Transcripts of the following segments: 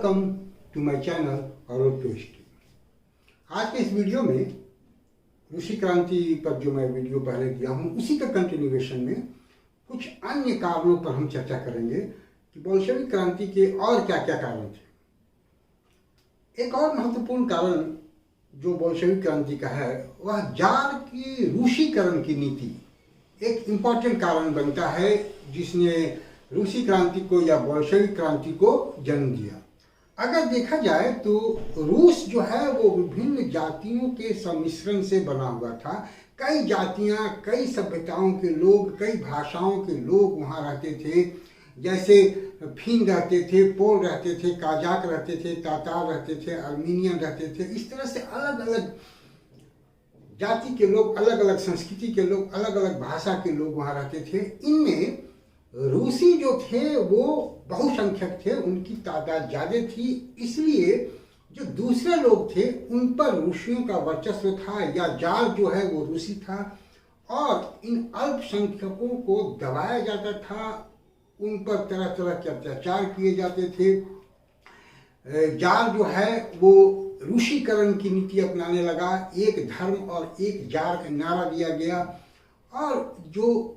Welcome to my channel road to history. आज के इस वीडियो में रूसी क्रांति पर जो मैं वीडियो पहले दिया हूँ उसी का कंटिन्यूएशन में कुछ अन्य कारणों पर हम चर्चा करेंगे कि बोल्शेविक क्रांति के और क्या क्या कारण थे। एक और महत्वपूर्ण कारण जो बोल्शेविक क्रांति का है वह जार की रूसीकरण की नीति एक इम्पॉर्टेंट कारण बनता है जिसने रूसी क्रांति को या बोल्शेविक क्रांति को जन्म दिया। अगर देखा जाए तो रूस जो है वो विभिन्न जातियों के सम्मिश्रण से बना हुआ था। कई जातियां, कई सभ्यताओं के लोग, कई भाषाओं के लोग वहाँ रहते थे। जैसे फिन रहते थे, पोल रहते थे, काजाक रहते थे, तातार रहते थे, अर्मीनियन रहते थे। इस तरह से अलग अलग जाति के लोग, अलग अलग संस्कृति के लोग, अलग अलग भाषा के लोग वहाँ रहते थे। इनमें रूसी जो थे वो बहुसंख्यक थे, उनकी तादाद ज़्यादा थी, इसलिए जो दूसरे लोग थे उन पर रूसियों का वर्चस्व था या जार जो है वो रूसी था और इन अल्पसंख्यकों को दबाया जाता था, उन पर तरह तरह के अत्याचार किए जाते थे। जार जो है वो रूसीकरण की नीति अपनाने लगा, एक धर्म और एक जार का नारा दिया गया और जो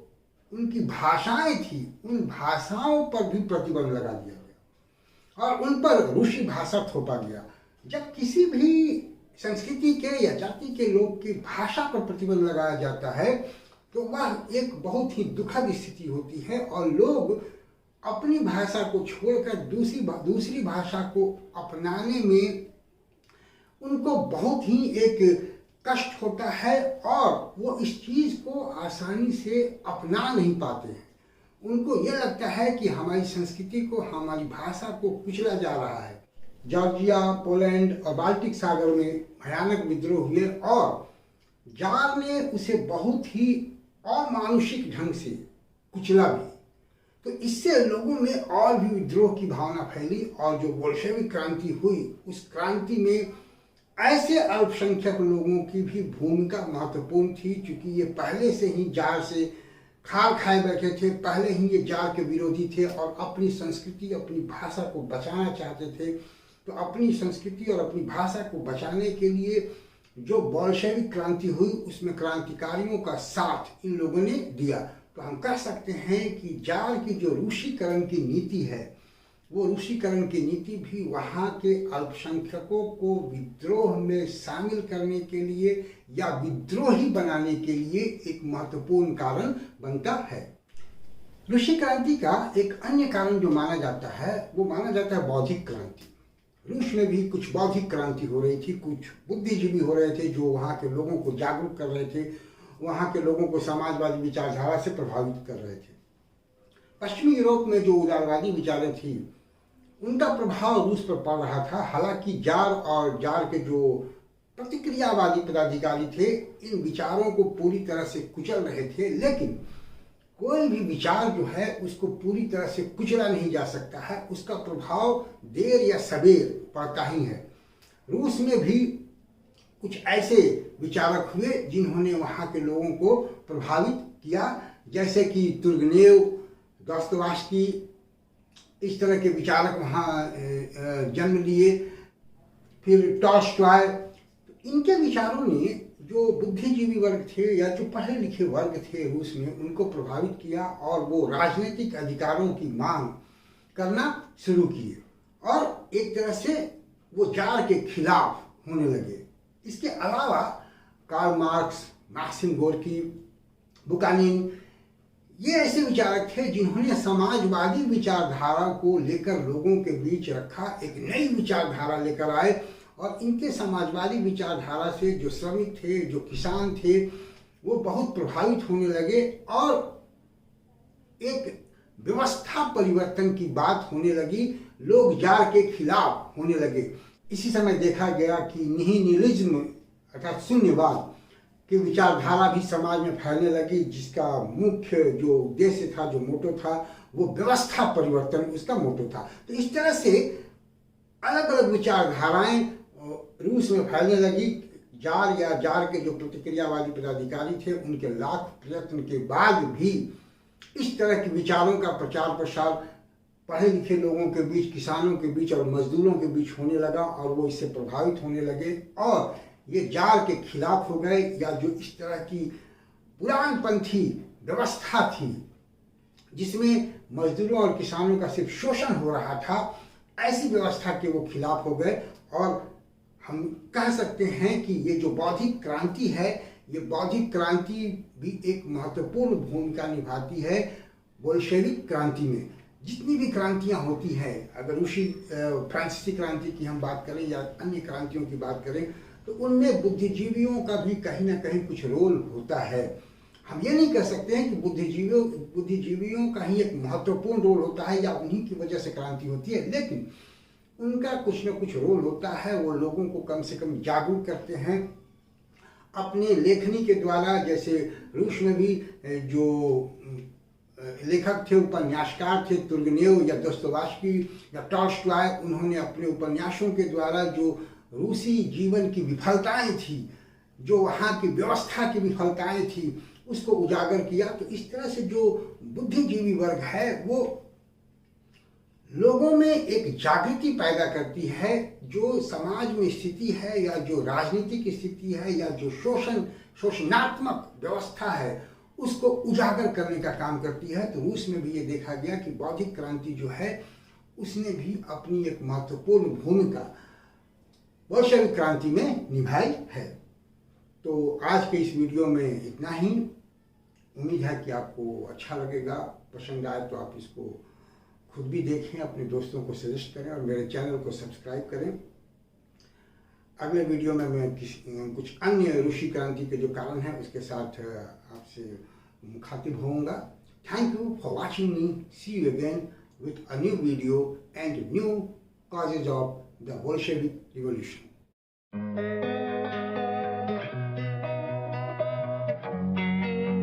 उनकी भाषाएं थी उन भाषाओं पर भी प्रतिबंध लगा दिया गया और उन पर रूसी भाषा थोपा गया। जब किसी भी संस्कृति के या जाति के लोग की भाषा पर प्रतिबंध लगाया जाता है तो वह एक बहुत ही दुखद स्थिति होती है और लोग अपनी भाषा को छोड़कर दूसरी भाषा को अपनाने में उनको बहुत ही एक कष्ट होता है और वो इस चीज़ को आसानी से अपना नहीं पाते हैं। उनको ये लगता है कि हमारी संस्कृति को, हमारी भाषा को कुचला जा रहा है। जॉर्जिया, पोलैंड और बाल्टिक सागर में भयानक विद्रोह हुए और जार ने उसे बहुत ही अमानुषिक ढंग से कुचला भी। तो इससे लोगों में और भी विद्रोह की भावना फैली और जो बोल्शेविक क्रांति हुई उस क्रांति में ऐसे अल्पसंख्यक लोगों की भी भूमिका महत्वपूर्ण थी, क्योंकि ये पहले से ही जार से खाल खाए बैठे थे, पहले ही ये जार के विरोधी थे और अपनी संस्कृति, अपनी भाषा को बचाना चाहते थे। तो अपनी संस्कृति और अपनी भाषा को बचाने के लिए जो बोल्शेविक क्रांति हुई उसमें क्रांतिकारियों का साथ इन लोगों ने दिया। तो हम कह सकते हैं कि जार की जो रूसीकरण की नीति है वो रूसीकरण की नीति भी वहाँ के अल्पसंख्यकों को विद्रोह में शामिल करने के लिए या विद्रोही बनाने के लिए एक महत्वपूर्ण कारण बनता है। रूसी क्रांति का एक अन्य कारण जो माना जाता है वो माना जाता है बौद्धिक क्रांति। रूस में भी कुछ बौद्धिक क्रांति हो रही थी, कुछ बुद्धिजीवी हो रहे थे जो वहाँ के लोगों को जागरूक कर रहे थे, वहाँ के लोगों को समाजवादी विचारधारा से प्रभावित कर रहे थे। पश्चिमी यूरोप में जो उदारवादी विचारें थी उनका प्रभाव रूस पर पड़ रहा था। हालांकि जार और जार के जो प्रतिक्रियावादी पदाधिकारी थे इन विचारों को पूरी तरह से कुचल रहे थे, लेकिन कोई भी विचार जो है उसको पूरी तरह से कुचला नहीं जा सकता है, उसका प्रभाव देर या सबेर पड़ता ही है। रूस में भी कुछ ऐसे विचारक हुए जिन्होंने वहाँ के लोगों को प्रभावित किया, जैसे कि तुर्गनेव, दोस्तोयेव्स्की, इस तरह के विचारक वहाँ जन्म लिए। फिर टॉल्स्टॉय। इनके विचारों ने जो बुद्धिजीवी वर्ग थे या जो पढ़े लिखे वर्ग थे रूस में उनको प्रभावित किया और वो राजनीतिक अधिकारों की मांग करना शुरू किए और एक तरह से वो जार के खिलाफ होने लगे। इसके अलावा कार्ल मार्क्स, मैक्सिम गोर्की, बुकानिन, ये ऐसे विचारक थे जिन्होंने समाजवादी विचारधारा को लेकर लोगों के बीच रखा, एक नई विचारधारा लेकर आए और इनके समाजवादी विचारधारा से जो श्रमिक थे, जो किसान थे, वो बहुत प्रभावित होने लगे और एक व्यवस्था परिवर्तन की बात होने लगी, लोग जार के खिलाफ होने लगे। इसी समय देखा गया कि निहिलिज्म अर्थात शून्यवाद की विचारधारा भी समाज में फैलने लगी, जिसका मुख्य जो उद्देश्य था, जो मोटो था, वो व्यवस्था परिवर्तन उसका मोटो था। तो इस तरह से अलग अलग विचारधाराएं रूस में फैलने लगी। जार या जार के जो प्रतिक्रियावादी पदाधिकारी थे उनके लाख प्रयत्न के बाद भी इस तरह के विचारों का प्रचार प्रसार पढ़े लिखे लोगों के बीच, किसानों के बीच और मजदूरों के बीच होने लगा और वो इससे प्रभावित होने लगे और ये जार के खिलाफ हो गए, या जो इस तरह की पुरानपंथी व्यवस्था थी जिसमें मजदूरों और किसानों का सिर्फ शोषण हो रहा था, ऐसी व्यवस्था के वो खिलाफ हो गए। और हम कह सकते हैं कि ये जो बौद्धिक क्रांति है, ये बौद्धिक क्रांति भी एक महत्वपूर्ण भूमिका निभाती है बोल्शेविक क्रांति में। जितनी भी क्रांतियां होती हैं, अगर रूसी फ्रांसीसी क्रांति की हम बात करें या अन्य क्रांतियों की बात करें, तो उनमें बुद्धिजीवियों का भी कहीं ना कहीं कुछ रोल होता है। हम ये नहीं कह सकते हैं कि बुद्धिजीवियों का ही एक महत्वपूर्ण रोल होता है या उन्हीं की वजह से क्रांति होती है, लेकिन उनका कुछ न कुछ रोल होता है। वो लोगों को कम से कम जागरूक करते हैं अपने लेखनी के द्वारा। जैसे रूस में भी जो लेखक थे, उपन्यासकार थे, तुर्गेनेव या दोस्तोयेवस्की या टॉल्स्टॉय, उन्होंने अपने उपन्यासों के द्वारा जो रूसी जीवन की विफलताएं थी, जो वहाँ की व्यवस्था की विफलताएं थी, उसको उजागर किया। तो इस तरह से जो बुद्धिजीवी वर्ग है वो लोगों में एक जागृति पैदा करती है। जो समाज में स्थिति है या जो राजनीतिक स्थिति है या जो शोषणात्मक व्यवस्था है, उसको उजागर करने का काम करती है। तो रूस में भी ये देखा गया कि बौद्धिक क्रांति जो है उसने भी अपनी एक महत्वपूर्ण भूमिका बोल्शेविक क्रांति में निभाई है। तो आज के इस वीडियो में इतना ही। उम्मीद है कि आपको अच्छा लगेगा। पसंद आए तो आप इसको खुद भी देखें, अपने दोस्तों को सजेस्ट करें और मेरे चैनल को सब्सक्राइब करें। अगले वीडियो में मैं कुछ अन्य रूसी क्रांति के जो कारण हैं उसके साथ आपसे मुखातिब होऊंगा। Thank you for watching me. See you again with a new video and new causes of the Bolshevik Revolution.